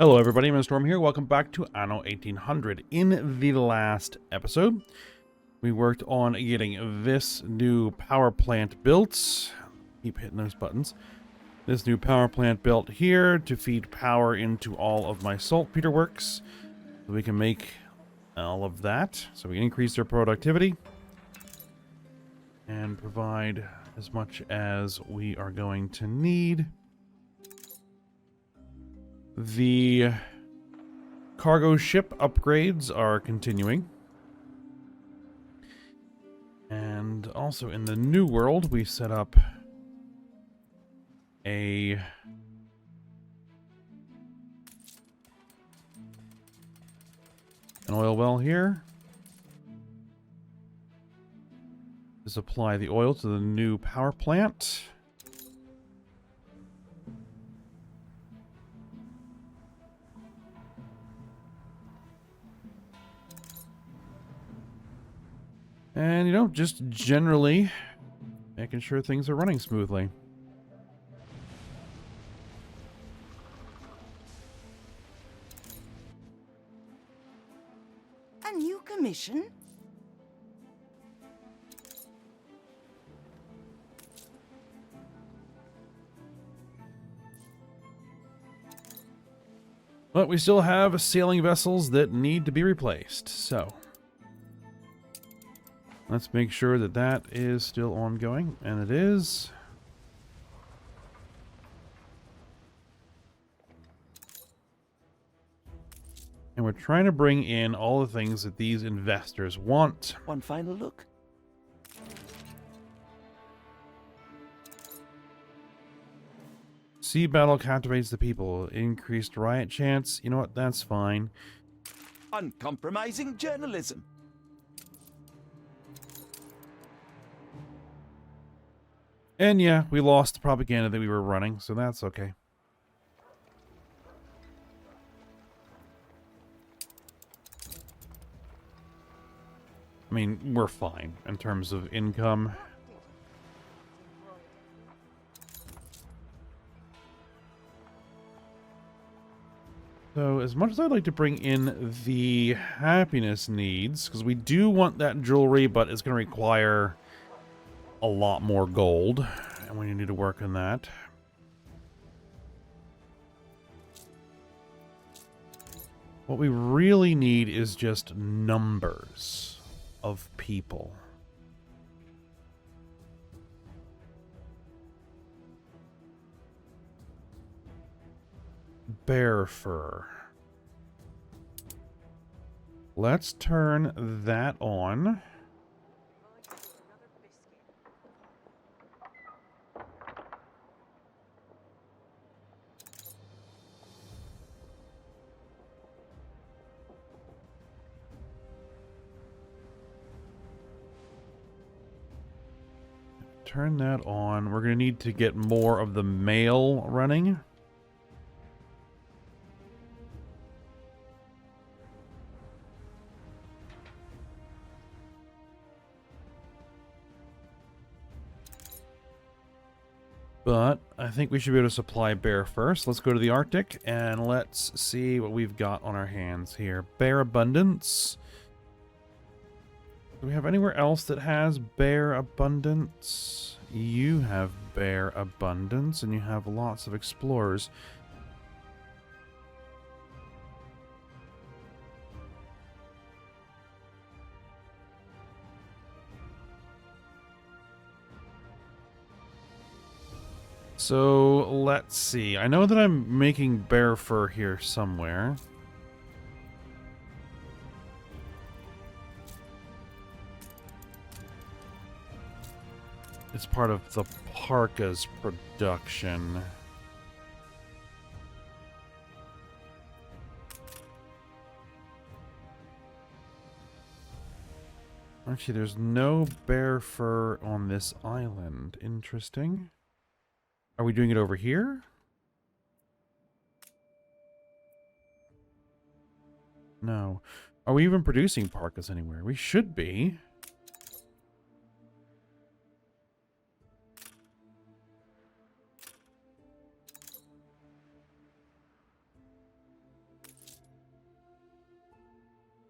Hello everybody, I'm Storm here. Welcome back to Anno 1800. In the last episode, we worked on getting this new power plant built. Keep hitting those buttons. This new power plant built here to feed power into all of my saltpeter works. So we can make all of that. So we can increase their productivity and provide as much as we are going to need. The cargo ship upgrades are continuing. And also in the new world, we set up an oil well here to supply the oil to the new power plant. And, you know, just generally making sure things are running smoothly. A new commission? But we still have sailing vessels that need to be replaced, so let's make sure that that is still ongoing, and it is. And we're trying to bring in all the things that these investors want. One final look. Sea battle captivates the people. Increased riot chance. You know what? That's fine. Uncompromising journalism. And yeah, we lost the propaganda that we were running, so that's okay. I mean, we're fine in terms of income. So, as much as I'd like to bring in the happiness needs, because we do want that jewelry, but it's going to require a lot more gold, and we need to work on that. What we really need is just numbers of people. Bear fur. Let's turn that on. Turn that on. We're going to need to get more of the mail running. But I think we should be able to supply bear first. Let's go to the Arctic and let's see what we've got on our hands here. Bear abundance. Do we have anywhere else that has bear abundance? You have bear abundance, and you have lots of explorers. So, let's see. I know that I'm making bear fur here somewhere. It's part of the parka's production. Actually, there's no bear fur on this island. Interesting. Are we doing it over here? No. Are we even producing parkas anywhere? We should be.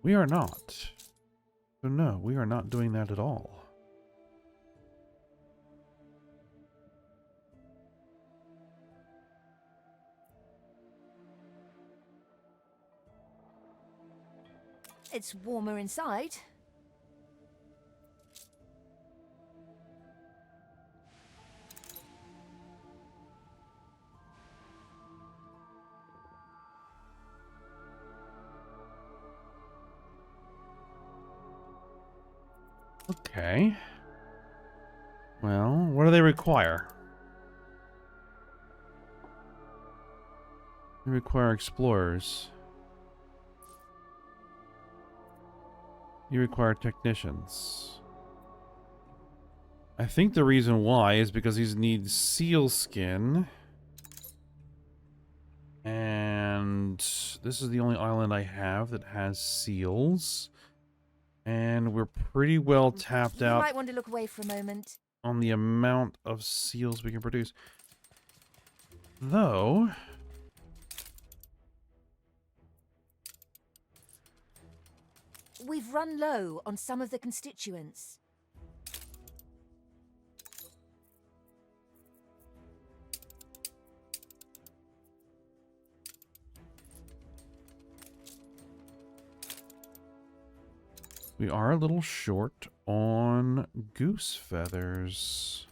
We are not. So no, we are not doing that at all. It's warmer inside. Okay. Well, what do they require? They require explorers. You require technicians. I think the reason why is because these need seal skin. And this is the only island I have that has seals. And we're pretty well tapped You out might want to look away for a moment. on the amount of seals we can produce. Though... We've run low on some of the constituents. We are a little short on goose feathers.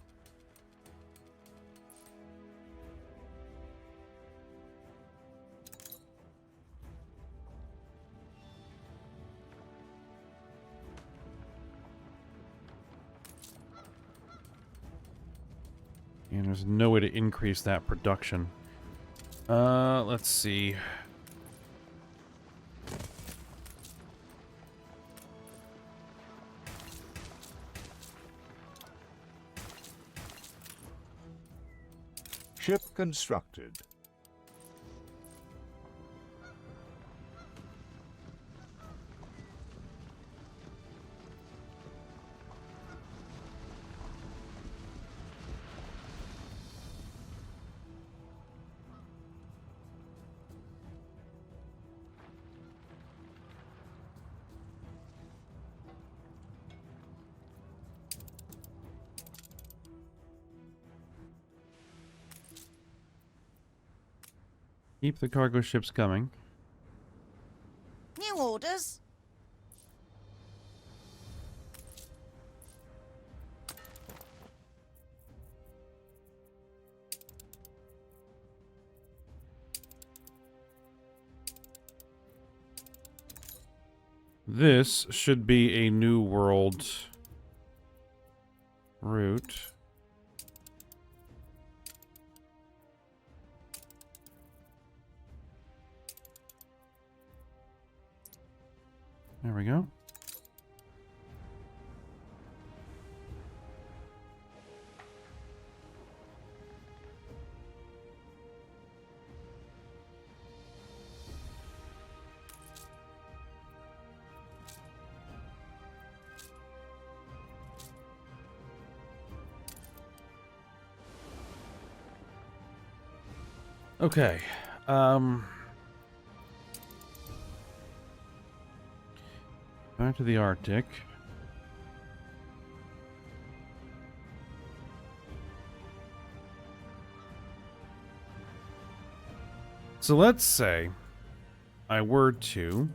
And there's no way to increase that production. Let's see. Ship constructed. Keep the cargo ships coming. New orders? This should be a new world route. There we go. Okay. Back to the Arctic. So let's say I were to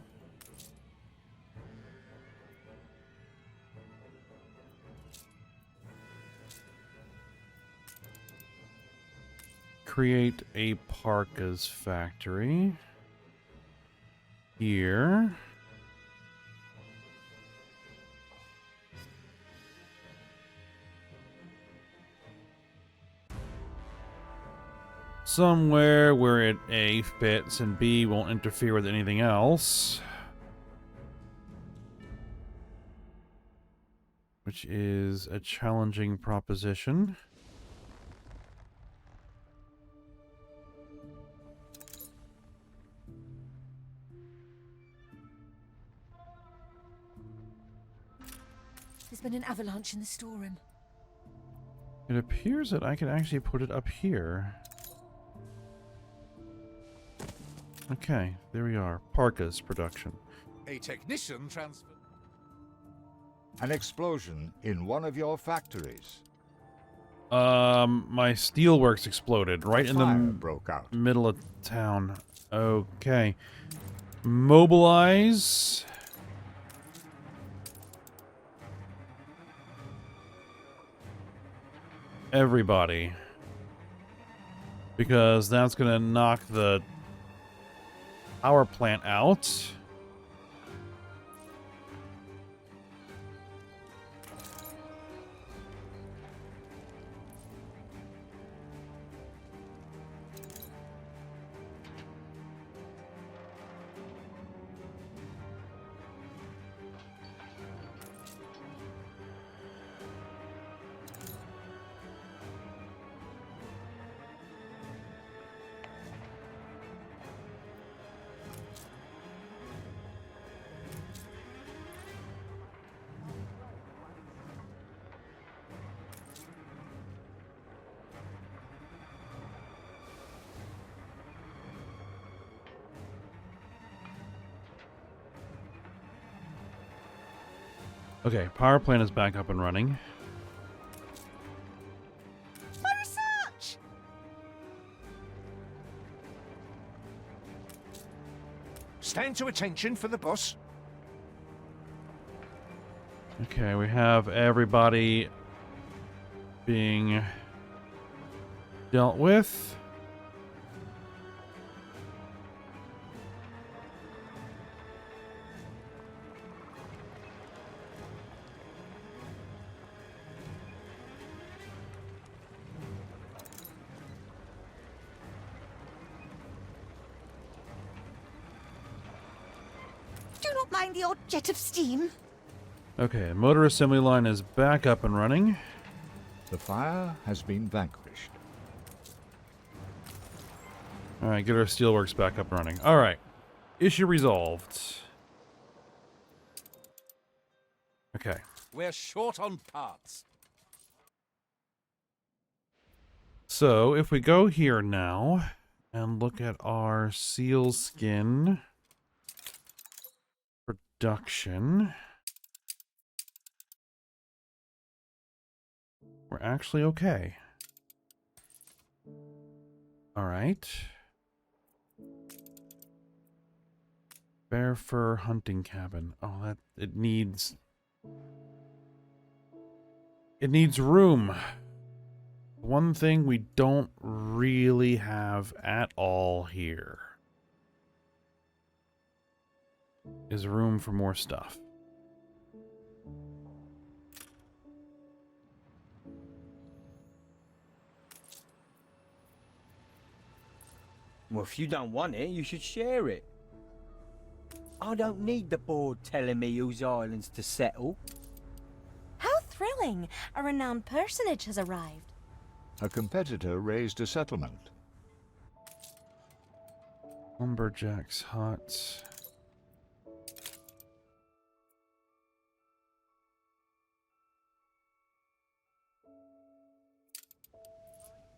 create a parkas factory here. Somewhere where it A fits and B won't interfere with anything else. Which is a challenging proposition. There's been an avalanche in the storeroom. It appears that I can actually put it up here. Okay, there we are. Parkas production. A technician transferred. An explosion in one of your factories. My steelworks exploded right in the Fire broke out. middle of town. Okay. Mobilize. Everybody. Because that's going to knock the power plant out. Okay, power plant is back up and running. My research! Stand to attention for the boss. Okay, we have everybody being dealt with. Do not mind the odd jet of steam. Okay, motor assembly line is back up and running. The fire has been vanquished. Alright, get our steelworks back up and running. Alright, issue resolved. Okay. We're short on parts. So, if we go here now and look at our seal skin production, we're actually okay. All right. Bear fur hunting cabin. Oh, that it needs room. One thing we don't really have at all here is room for more stuff. Well, if you don't want it, you should share it. I don't need the board telling me whose islands to settle. How thrilling! A renowned personage has arrived. A competitor raised a settlement. Lumberjack's hut.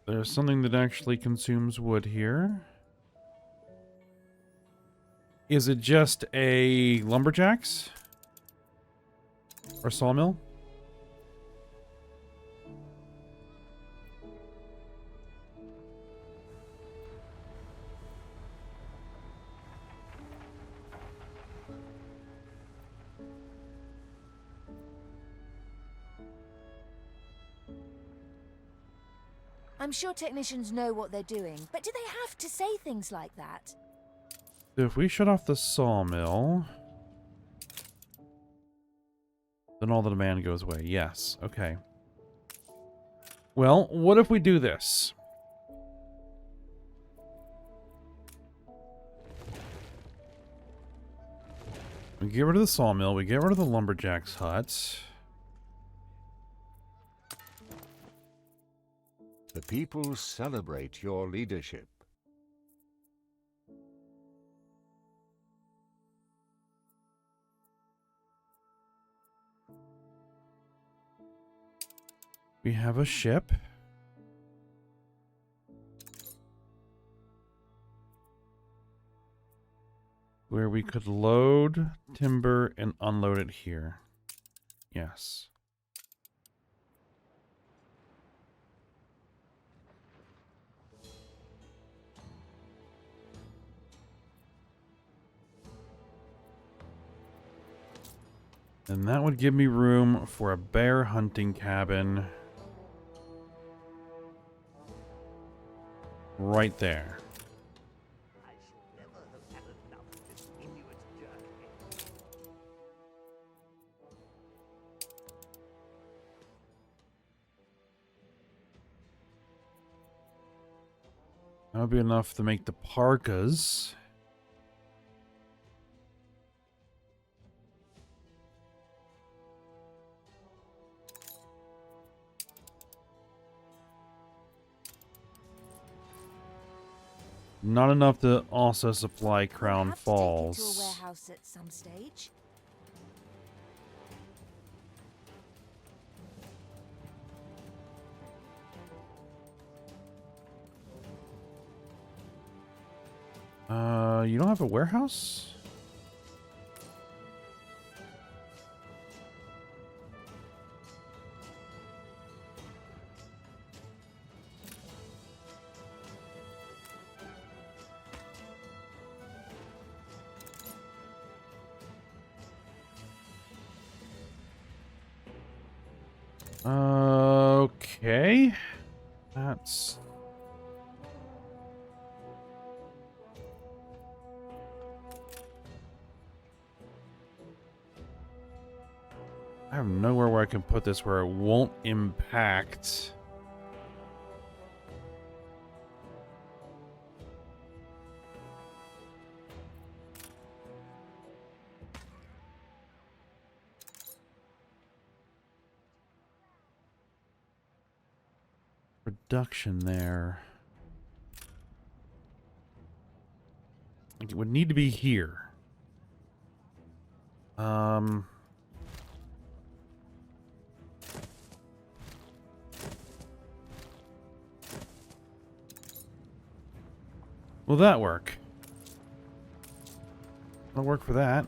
There's something that actually consumes wood here. Is it just a lumberjacks? Or sawmill? I'm sure technicians know what they're doing, but do they have to say things like that? So if we shut off the sawmill, then all the demand goes away. Yes. Okay. Well, what if we do this? We get rid of the sawmill. We get rid of the lumberjack's hut. The people celebrate your leadership. We have a ship. where we could load timber and unload it here. Yes. And that would give me room for a bear hunting cabin right there. That would be enough to make the parkas. Not enough to also supply Crown Have to take it to a Falls. warehouse at some stage. You don't have a warehouse? Okay. That's... I have nowhere where I can put this where it won't impact. Production there. Like, it would need to be here. Will that work? That'll work for that.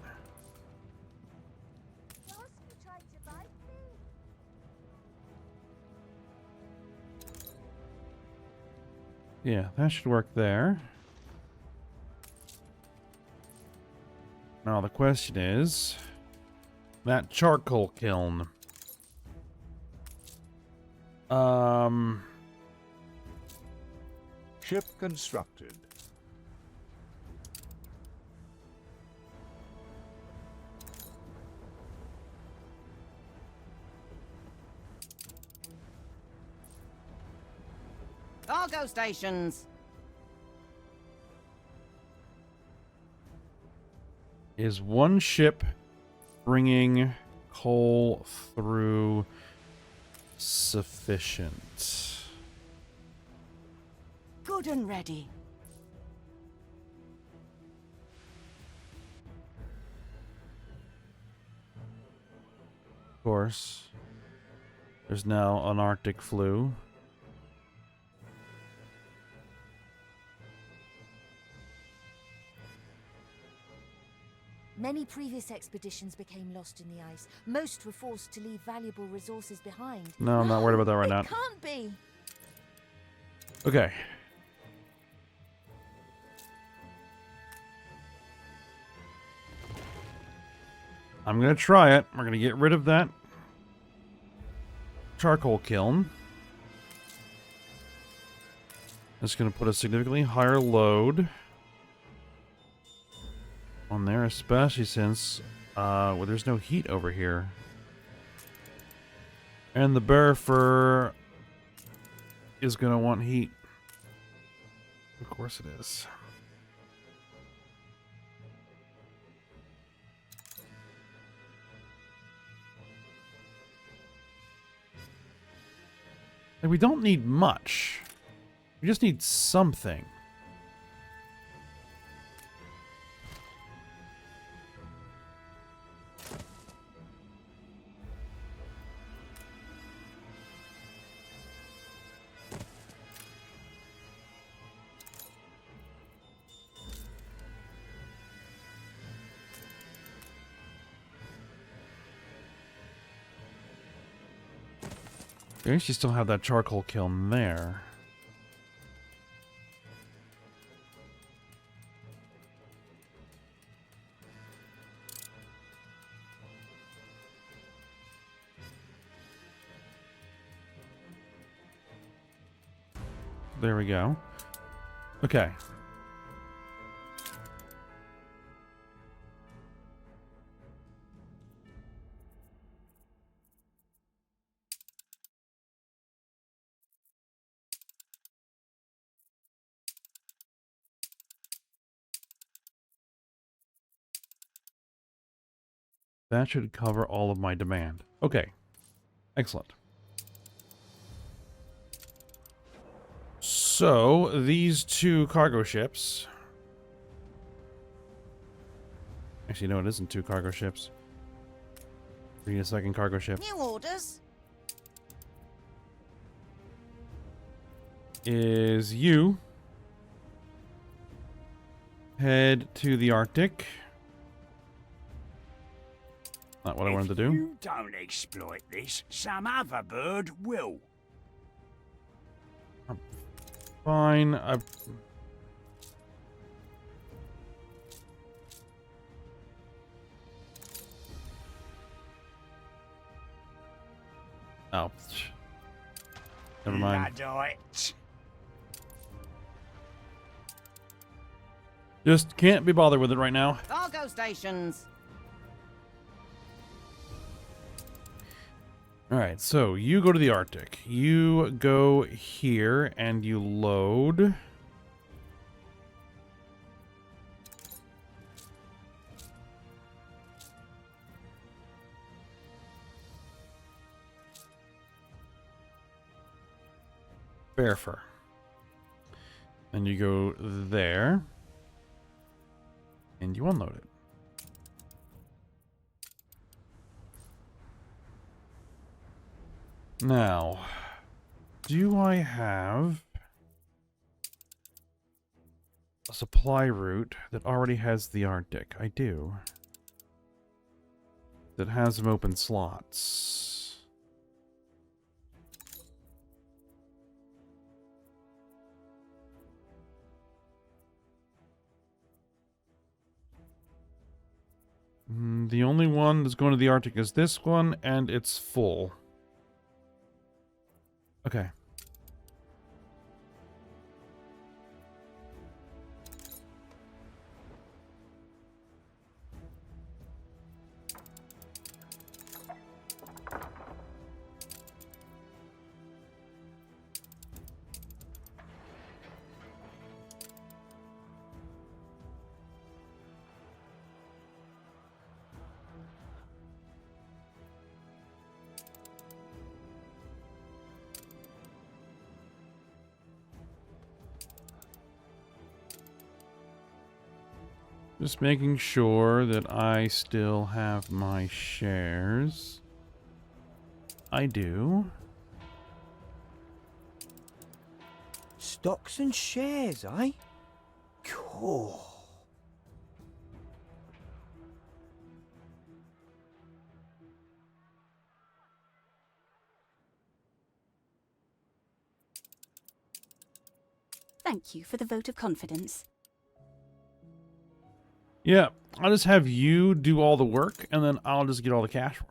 Yeah, that should work there. Now the question is, that charcoal kiln. Ship constructed. Cargo stations. Is one ship bringing coal through sufficient? Good and ready. Of course. There's now an Arctic flu. Many previous expeditions became lost in the ice. Most were forced to leave valuable resources behind. No, I'm not worried about that right now. It can't be. Okay. I'm gonna try it. We're gonna get rid of that charcoal kiln. It's gonna put a significantly higher load on there, especially since well, there's no heat over here. And the bear fur is gonna want heat. Of course it is. Like, we don't need much. We just need something. At least you still have that charcoal kiln there. There we go. Okay. That should cover all of my demand. Okay. Excellent. So, these two cargo ships... Actually, no, it isn't two cargo ships. We need a second cargo ship. New orders. Is you head to the Arctic. Not what I wanted to do. If you don't exploit this, some other bird will. Fine. Oh. Never mind. Luddite. Just can't be bothered with it right now. Cargo stations. Alright, so you go to the Arctic. You go here and you load. Bear fur. And you go there. And you unload it. Now, do I have a supply route that already has the Arctic? I do. That has some open slots. The only one that's going to the Arctic is this one, and it's full. Okay. Just making sure that I still have my shares. I do. Stocks and shares, eh? Cool. Thank you for the vote of confidence. Yeah, I'll just have you do all the work, and then I'll just get all the cash for it.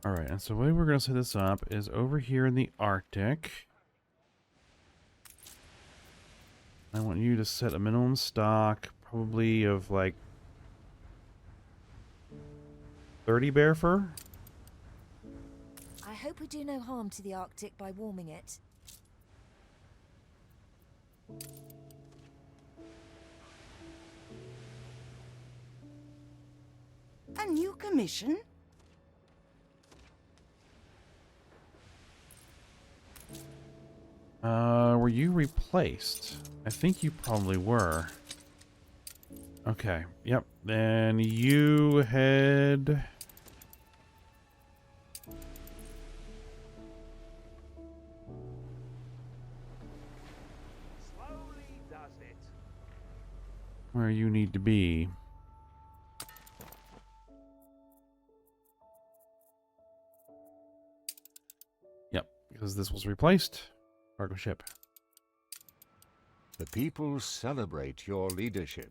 Alright, and so the way we're going to set this up is over here in the Arctic. I want you to set a minimum stock, probably of like 30 bear fur. I hope we do no harm to the Arctic by warming it. A new commission? Were you replaced? I think you probably were. Okay, yep. Then you head... Slowly does where you need to be. Yep, because this was replaced. Cargo ship. The people celebrate your leadership.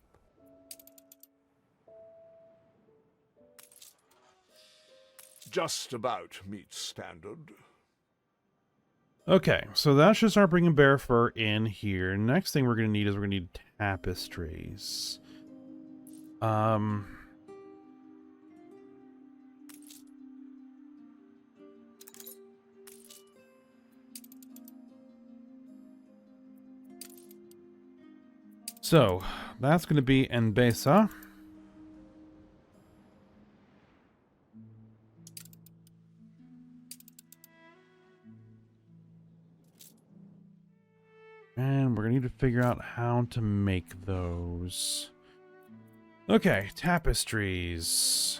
Just about meets standard. Okay, so that should start bringing bear fur in here. Next thing we're going to need is we're going to need tapestries. So, that's going to be Enbesa. And we're going to need to figure out how to make those. Okay, tapestries.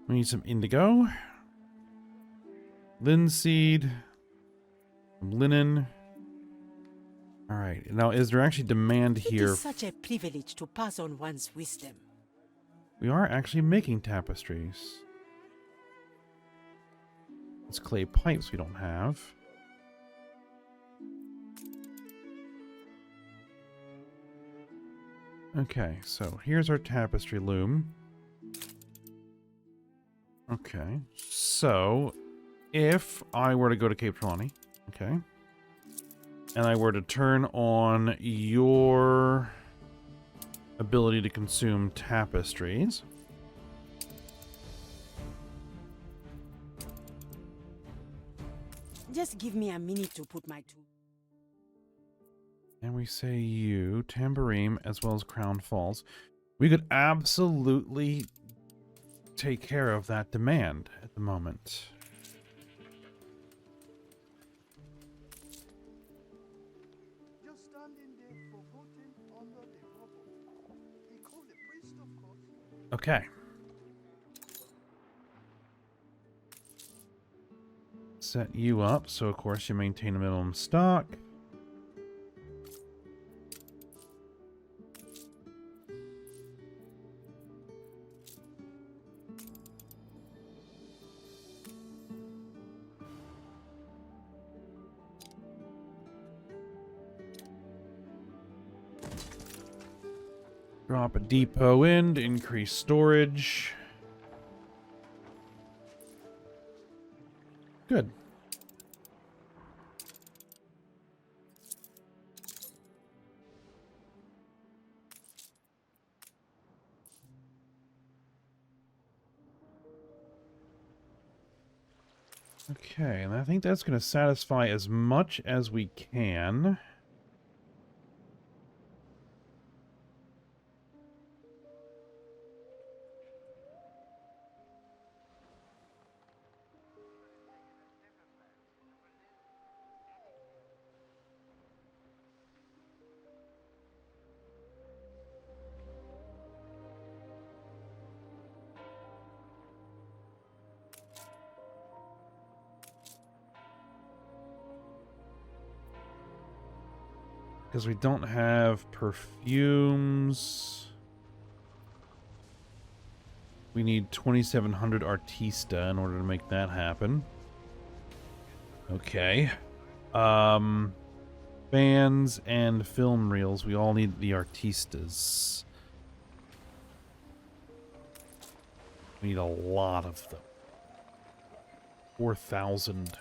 We need some indigo. Linseed. Some linen. Alright, now is there actually demand It here? is such a privilege to pass on one's wisdom. We are actually making tapestries. It's clay pipes we don't have. Okay, so here's our tapestry loom. Okay, so if I were to go to Cape Trelawney, okay, and I were to turn on your ability to consume tapestries, Just give me a minute to put my tool. and we say you, Tambourine, as well as Crown Falls, we could absolutely take care of that demand at the moment. Just standing there forgotten under the rubble. He called the priest, of course. Okay. Set you up, so of course you maintain a minimum stock. Drop a depot in to increase storage. Good. Okay, and I think that's going to satisfy as much as we can. Because we don't have perfumes. We need 2,700 Artista in order to make that happen. Okay. Fans and film reels. We all need the Artistas. We need a lot of them. 4,000.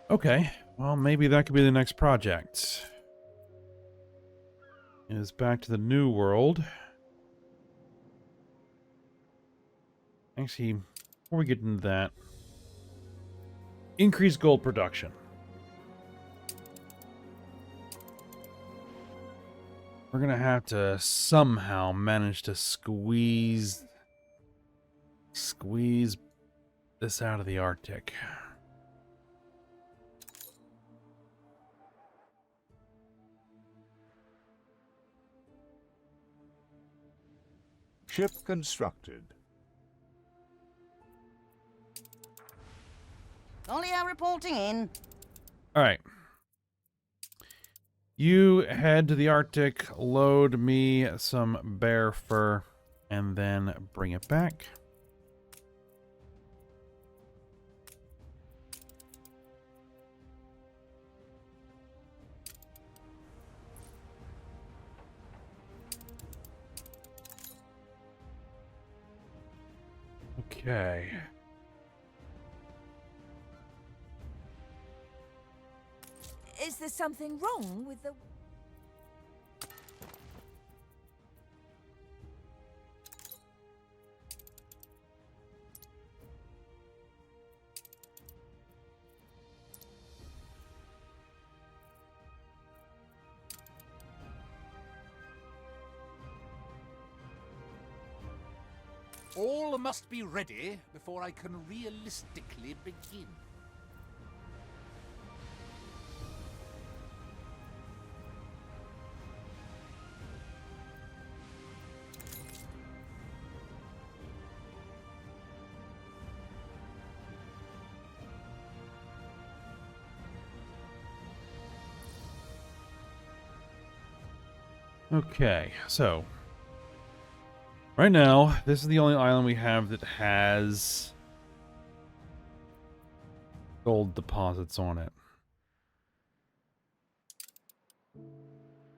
Okay, well, maybe that could be the next project. Is back to the New World. Actually, before we get into that, increase gold production. We're gonna have to somehow manage to squeeze this out of the Arctic. Ship constructed. Collier reporting in. All right. You head to the Arctic, load me some bear fur, and then bring it back. Okay. Is there something wrong with the... All must be ready before I can realistically begin. Okay, so right now, this is the only island we have that has gold deposits on it.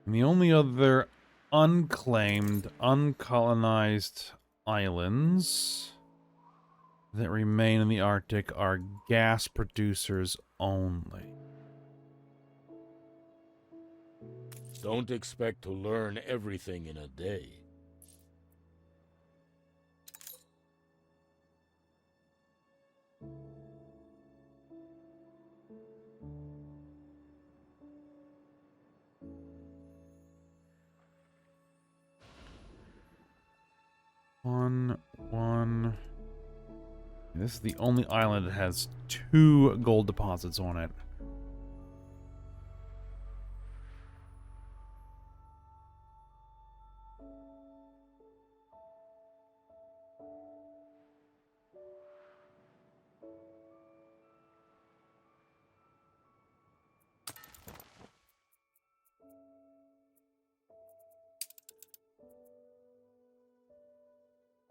And the only other unclaimed, uncolonized islands that remain in the Arctic are gas producers only. Don't expect to learn everything in a day. One. This is the only island that has 2 gold deposits on it.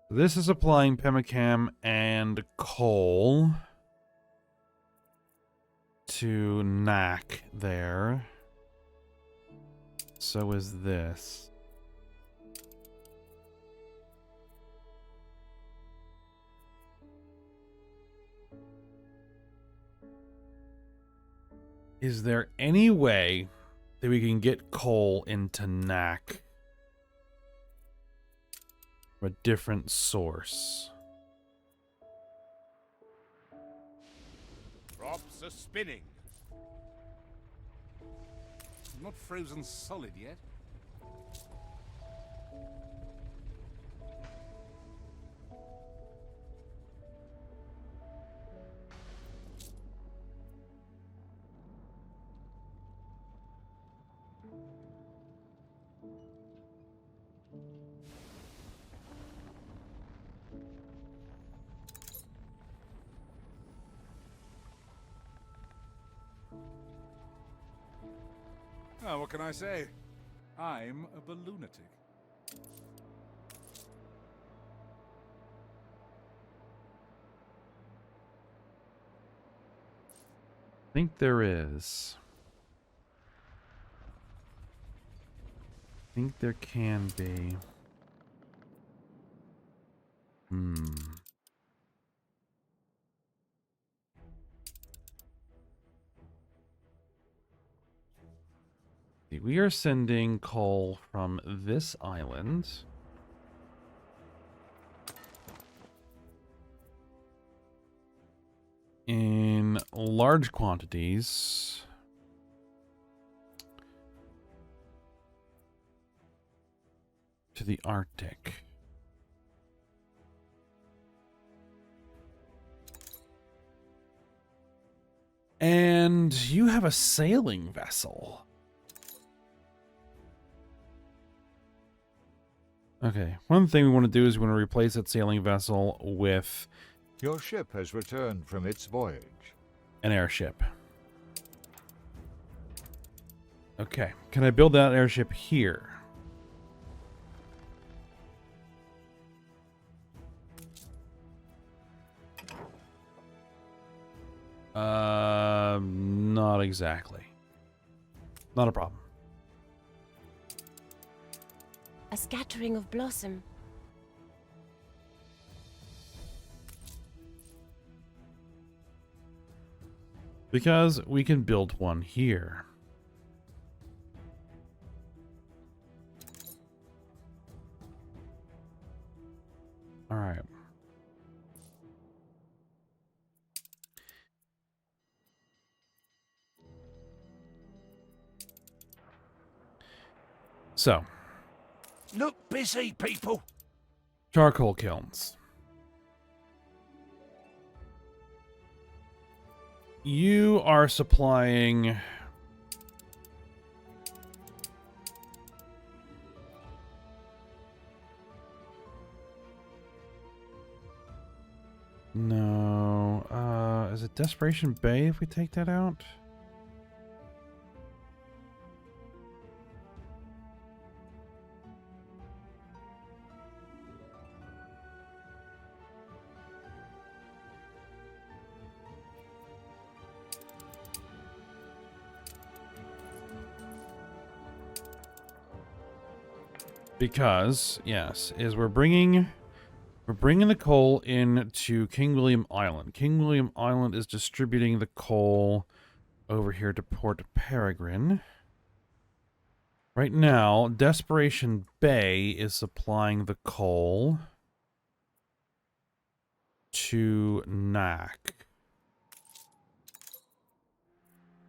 This is applying pemmican and coal to Knack there. So is this. Is there any way that we can get coal into Knack from a different source? Props are spinning. Not frozen solid yet. Oh, what can I say? I'm a lunatic. I think there is. I think there can be. We are sending coal from this island. In large quantities. To the Arctic. And you have a sailing vessel. Okay, one thing we want to do is we want to replace that sailing vessel with... Your ship has returned from its voyage. an airship. Okay, can I build that airship here? Not exactly. Not a problem. A scattering of blossom. Because we can build one here. All right. So, Look busy, people. charcoal kilns. You are supplying no, is it Desperation Bay if we take that out? Because, yes, we're bringing the coal into King William Island. King William Island is distributing the coal over here to Port Peregrine. Right now, Desperation Bay is supplying the coal to Knack.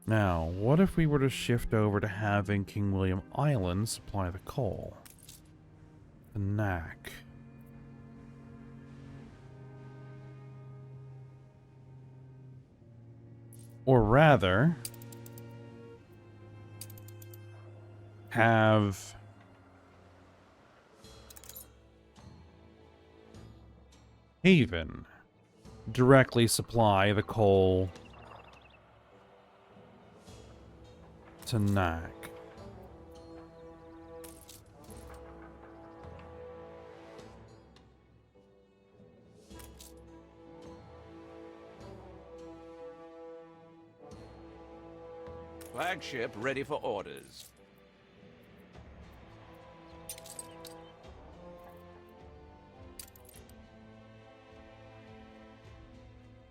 Now, what if we were to shift over to having King William Island supply the coal? The Knack. Or rather, have Haven directly supply the coal to Knack. Flagship ready for orders.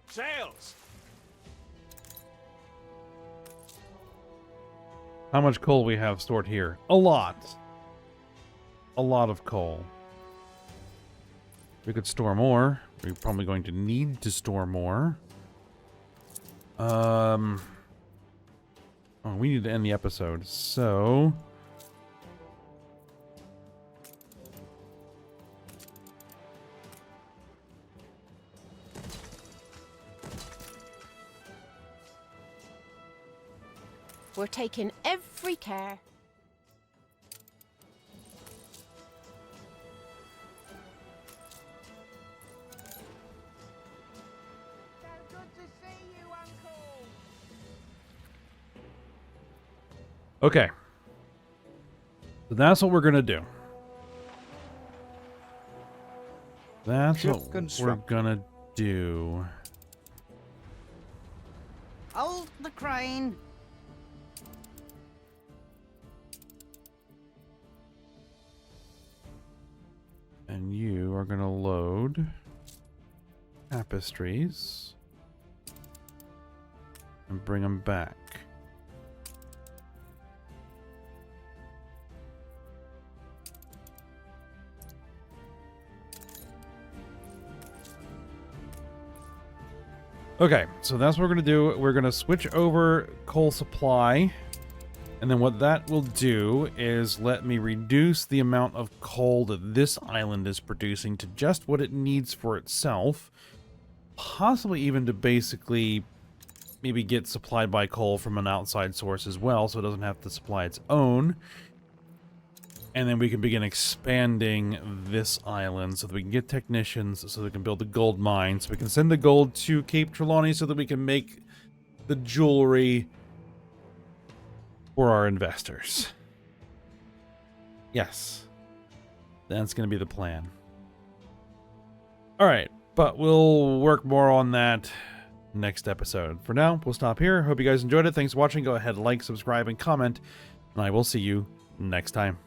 Sails! How much coal we have stored here? A lot. A lot of coal. We could store more. We're probably going to need to store more. Oh, we need to end the episode, so... We're taking every care. Okay. So that's what we're going to do. That's Ship what we're construct. going to do. Hold the crane. And you are going to load tapestries and bring them back. Okay, so that's what we're going to do. We're going to switch over coal supply. And then what that will do is let me reduce the amount of coal that this island is producing to just what it needs for itself. Possibly even to basically maybe get supplied by coal from an outside source as well, so it doesn't have to supply its own. And then we can begin expanding this island so that we can get technicians, so that we can build the gold mine, so we can send the gold to Cape Trelawney so that we can make the jewelry for our investors. Yes. That's going to be the plan. All right, but we'll work more on that next episode. For now, we'll stop here. Hope you guys enjoyed it. Thanks for watching. Go ahead, like, subscribe, and comment, and I will see you next time.